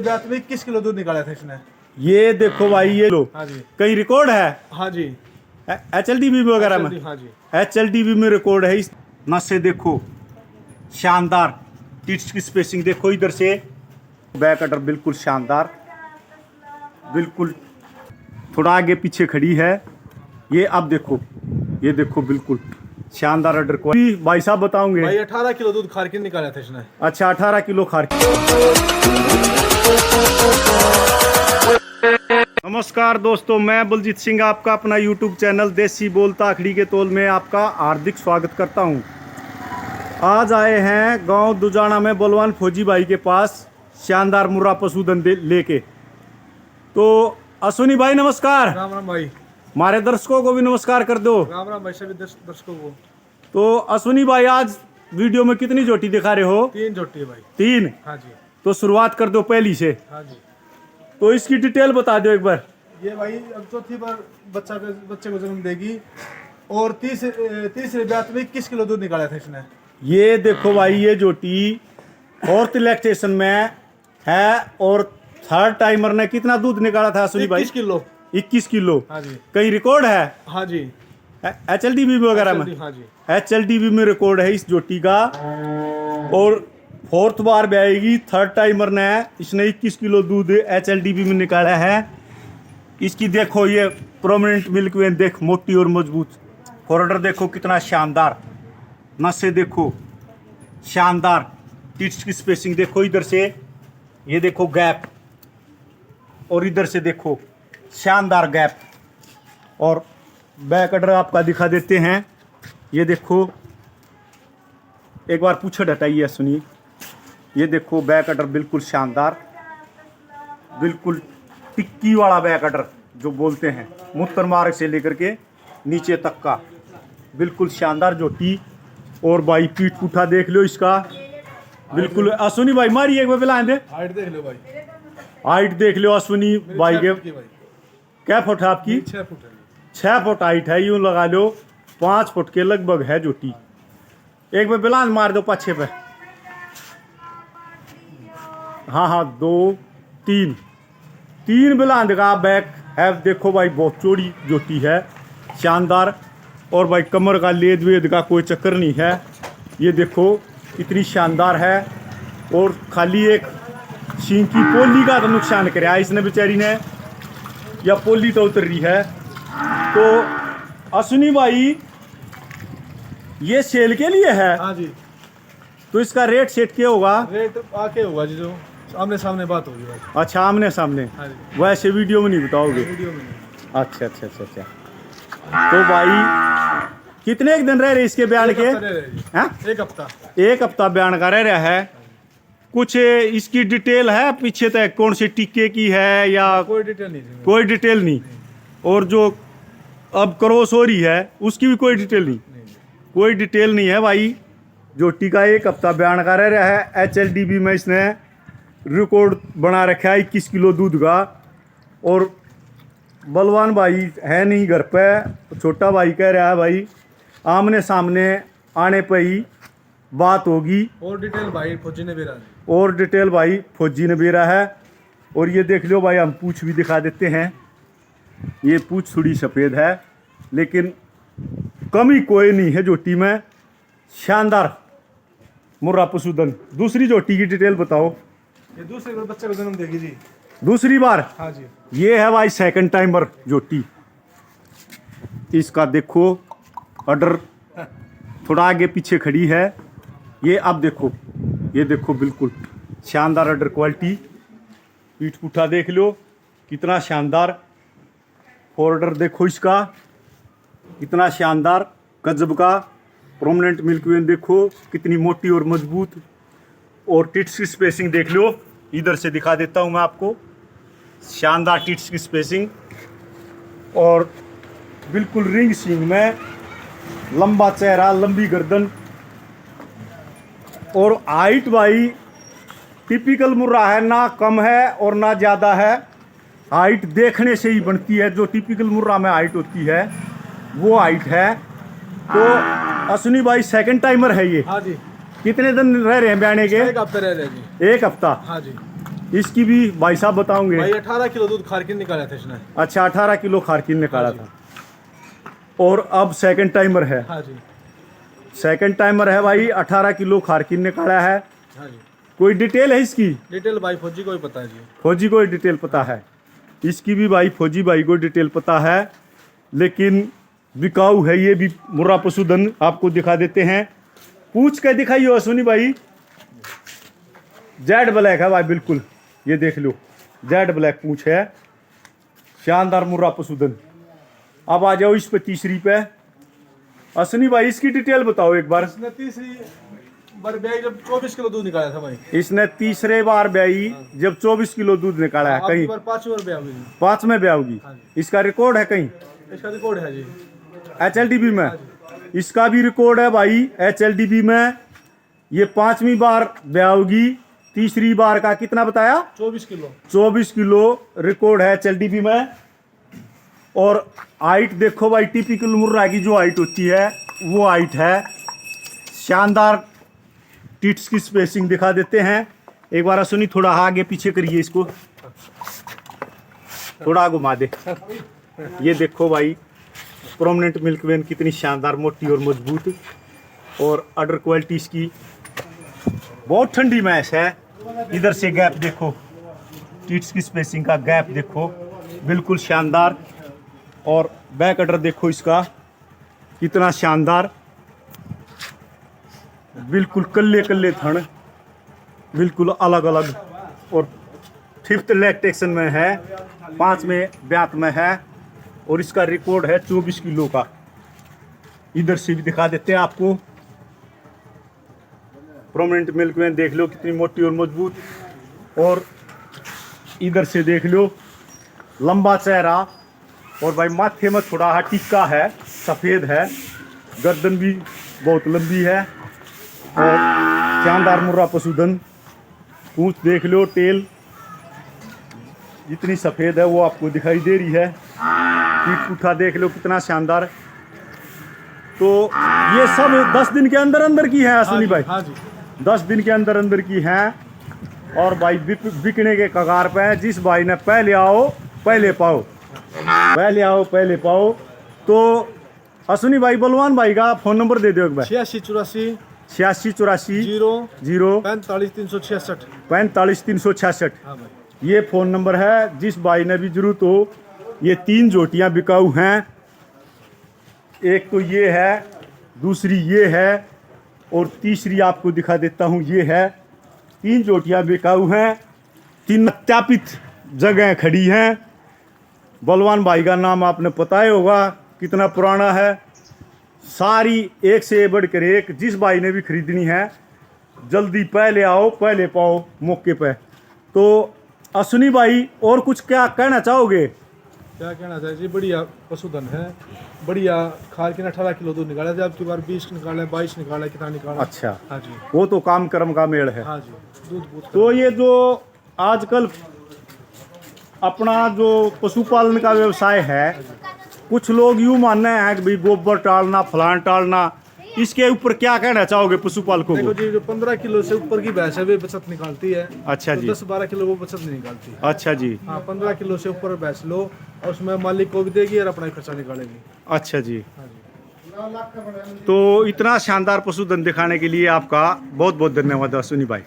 ब्यात में 21 किलो दूध निकाला था इसने। ये देखो भाई, ये लो। हाँ जी। कहीं रिकॉर्ड है? हाँ जी। HLDB वगैरह में? हाँ जी। HLDB में रिकॉर्ड है। इस नशे देखो, शानदार। टिट्स की स्पेसिंग देखो इधर से। बैक अटर बिल्कुल शानदार, बिल्कुल। थोड़ा आगे पीछे खड़ी है ये। अब देखो, ये देखो बिल्कुल शानदार अडर को। भाई साहब बताओगे? भाई 18 किलो दूध खार के निकाला था इसने। अच्छा, 18 किलो खार। नमस्कार दोस्तों, मैं बलजीत सिंह आपका अपना YouTube चैनल देसी बोलता आखड़ी के तोल में आपका हार्दिक स्वागत करता हूं। आज आए हैं गांव दुजाना में बलवान फौजी भाई के पास शानदार मुर्रा पशुधन लेके। तो अश्विनी भाई नमस्कार। राम राम भाई। हमारे दर्शकों को भी नमस्कार कर दो। राम राम भाई सभी दर्शकों को। तो अश्विनी भाई, आज वीडियो में कितनी जोटी दिखा रहे हो? 3 जोटी है भाई। 3? हाँ जी। तो शुरुआत कर दो पहली से। हाँ जी। तो इसकी डिटेल बता दो एक बार। ये भाई अब चौथी बार बच्चे को जन्म देगी और तीसरे ब्यात में 21 किलो दूध निकाला था इसने। ये देखो भाई, ये जोटी 4th लैक्टेशन में है और 3rd टाइमर ने कितना दूध निकाला था अश्विनी भाई? 21 किलो। 21 किलो। हाँ जी। कहीं रिकॉर्ड है? हाँ जी। HLDB वगैरह में? हाँ जी। HLDB में रिकॉर्ड है इस जोटी का। और 4th बार भी आएगी। 3rd टाइमर ने इसने 21 किलो दूध HLDB में निकाला है। इसकी देखो ये प्रोमिनेंट मिल्क वेन देख, मोटी और मजबूत। कॉरिडोर देखो कितना शानदार। नशे देखो शानदार। टिट्स की स्पेसिंग देखो इधर से, ये देखो गैप, और इधर से देखो शानदार गैप। और बैक अडर आपका दिखा देते हैं। ये देखो, एक बार पूछड़ हटाइए सुनिए। ये देखो बैक अडर बिल्कुल शानदार, बिल्कुल टिक्की वाला बैक अडर जो बोलते हैं, मूत्र मार्ग से लेकर के नीचे तक का बिल्कुल शानदार जोटी। और भाई पीठ पुठा देख लो इसका, बिल्कुल। अश्विनी भाई मारिए एक बार पिला दे। हाइट देख लो भाई। हाइट देख लो अश्विनी भाई के। क्या फुट है आपकी? 6 फुट है। 6 फुट हाइट है। यूं लगा लो 5 फुट के लगभग है जोटी। एक बार बिलान मार दो पाछे पे। हाँ, 2 3 बिलान का बैक है। देखो भाई, बहुत चौड़ी जोटी है, शानदार। और भाई कमर का लेद वेद का कोई चक्कर नहीं है। ये देखो इतनी शानदार है। और खाली एक सींग की पोली का तो नुकसान कराया इसने बेचारी ने, या पोली तो उतर रही है। तो अश्विनी भाई, ये सेल के लिए है? हाँ जी। तो इसका रेट सेट क्या होगा? रेट आके होगा जी, जो आमने सामने बात होगी भाई। अच्छा, आमने सामने। हाँ जी। वैसे वीडियो में नहीं बताओगे? वीडियो में नहीं। अच्छा। तो भाई कितने एक दिन रह रहे इसके बयान के? हाँ? 1 हफ्ता। 1 हफ्ता बयान का रह रहा है। कुछ इसकी डिटेल है पीछे तक, कौन से टीके की है या? कोई डिटेल नहीं। कोई डिटेल नहीं। और जो अब क्रॉस हो रही है उसकी भी कोई डिटेल नहीं। कोई डिटेल नहीं है भाई। जोटी का 1 हफ्ता बयान का रह रहा है। HLDB में इसने रिकॉर्ड बना रखा है 21 किलो दूध का। और बलवान भाई है नहीं घर पे, छोटा भाई कह रहा है भाई आमने सामने आने पे ही बात होगी। और डिटेल भाई फौजी ने बेरा है। और डिटेल भाई फौजी ने बेरा है। और ये देख लो भाई, हम पूछ भी दिखा देते हैं। ये पूछ थोड़ी सफ़ेद है, लेकिन कमी कोई नहीं है जोटी में। शानदार मुर्रा पशुधन। दूसरी जोटी की डिटेल बताओ। ये दूसरे बार बच्चे को जन्म देगी जी। दूसरी बार? हाँ जी। ये है भाई 2nd टाइमर जोटी। इसका देखो अडर थोड़ा आगे पीछे खड़ी है ये। अब देखो, ये देखो बिल्कुल शानदार अडर क्वालिटी। पीठ पुठा देख लो कितना शानदार। फॉरडर देखो इसका कितना शानदार गजब का। प्रोमिनेंट मिल्क वेन देखो कितनी मोटी और मजबूत। और टिट्स की स्पेसिंग देख लो, इधर से दिखा देता हूँ मैं आपको। शानदार टिट्स की स्पेसिंग और बिल्कुल रिंग सींग में, लंबा चेहरा, लंबी गर्दन। और हाइट भाई टिपिकल मुर्रा है, ना कम है और ना ज़्यादा है। हाइट देखने से ही बनती है, जो टिपिकल मुर्रा में हाइट होती है वो हाइट है। तो अश्विनी भाई 2nd टाइमर है ये। हाँ जी। कितने दिन रह रहे हैं बयाने के? 1 हफ्ता रह रहे जी। 1 हफ्ता। हाँ जी। इसकी भी भाई साहब बताओगे? भाई 18 किलो दूध खारकिन निकाला था इसने। अच्छा, 18 किलो खारकिन निकाला था। और अब सेकंड टाइमर है। हाँ जी, सेकंड टाइमर है भाई, 18 किलो खारकिन निकाला है। हाँ जी। कोई डिटेल है इसकी? डिटेल भाई फौजी को ही पता है जी। फौजी को ही डिटेल पता है। इसकी भी भाई फौजी भाई को डिटेल पता है, लेकिन बिकाऊ है ये भी। मुर्रा पशुधन आपको दिखा देते हैं। पूछ के दिखाइए अश्विनी भाई। जेड ब्लैक है भाई, बिल्कुल ये देख लो, जेड ब्लैक पूछ है। शानदार मुर्रा पशुधन। अब आ जाओ इस पे तीसरी पे। अश्विनी भाई इसकी डिटेल बताओ एक बार। इसने तीसरी बार ब्याई जब 24 किलो दूध निकाला था भाई। इसने तीसरे बार ब्याई जब 24 किलो दूध निकाला है। कहीं पांचवी बार ब्याह हुई। 5वें ब्याह होगी। इसका रिकॉर्ड है कहीं? इसका रिकॉर्ड है जी HLDB में। इसका भी रिकॉर्ड है भाई HLDB में। ये 5वीं बार ब्याह होगी। तीसरी बार का कितना बताया? 24 किलो। 24 किलो रिकॉर्ड है HLDB में। और हाइट देखो भाई, टिपिकल मुर्रा की जो हाइट होती है वो हाइट है। शानदार टिट्स की स्पेसिंग दिखा देते हैं एक बार। सुनी थोड़ा आगे पीछे करिए इसको, थोड़ा घुमा दे। ये देखो भाई, प्रोमिनेंट मिल्क वेन कितनी शानदार, मोटी और मजबूत। और अडर क्वालिटी इसकी बहुत ठंडी मैस है। इधर से गैप देखो, टिट्स की स्पेसिंग का गैप देखो, बिल्कुल शानदार। और बैक अडर देखो इसका कितना शानदार, बिल्कुल कल्ले कल्ले थन, बिल्कुल अलग अलग। और 5th लैक्टेशन में है, 5वें ब्यात में है। और इसका रिकॉर्ड है 24 किलो का। इधर से भी दिखा देते हैं आपको। प्रोमिनेंट मिल्क में देख लो कितनी मोटी और मजबूत। और इधर से देख लो लंबा चेहरा। और भाई माथे में थोड़ा हा टिक्का है, सफ़ेद है। गर्दन भी बहुत लंबी है। और शानदार मुर्रा पशुधन। पूंछ देख लो, टेल जितनी सफ़ेद है वो आपको दिखाई दे रही है। पीठ पुठा देख लो कितना शानदार। तो ये सब 10 दिन के अंदर अंदर की है अश्विनी भाई। हाँ जी, 10 दिन के अंदर अंदर की हैं। और भाई बिकने के कगार पे है। जिस भाई ने पहले आओ पहले पाओ, पहले आओ पहले पाओ। तो अश्विनी भाई, बलवान भाई का फ़ोन नंबर दे दो एक बार। 8684 8684 0 45 366। 45 366। हाँ भाई, ये फ़ोन नंबर है। जिस भाई ने भी जरूरत हो, ये 3 जोटियाँ बिकाऊ हैं। एक तो ये है, दूसरी ये है, और तीसरी आपको दिखा देता हूँ ये है। 3 जोटियाँ बिकाऊ हैं। 3 सत्यापित जगह खड़ी हैं। बलवान भाई का नाम आपने पता ही होगा, कितना पुराना है। सारी एक से बढ़कर एक। जिस भाई ने भी खरीदनी है, जल्दी पहले आओ पहले पाओ मौके पे। तो अश्विनी भाई, और कुछ क्या कहना चाहोगे? क्या कहना चाहिए जी, बढ़िया पशुधन है, बढ़िया। खारकिन 18 किलो दूध निकाला था, अब की बार 20 निकाला, 22 निकाला, कितना निकाला। अच्छा, हाँ जी, वो तो काम कर्म का मेल है। हाँ जी, दूध बहुत। तो ये जो आजकल अपना जो पशुपालन का व्यवसाय है, कुछ लोग यूँ मानना है कि भाई गोबर टालना, फलान टालना, इसके ऊपर क्या कहना चाहोगे पशुपालकों देखो को? जी, जो 15 किलो से ऊपर की भैंस है वे बचत निकालती है। अच्छा तो जी। 10-12 किलो वो बचत नहीं निकालती। अच्छा जी। हाँ, 15 किलो से ऊपर भैंस लो और उसमें मालिक को भी देगी और अपना खर्चा निकालेगी। अच्छा जी। हाँ जी। तो इतना शानदार पशुधन दिखाने के लिए आपका बहुत बहुत धन्यवाद अश्विनी भाई।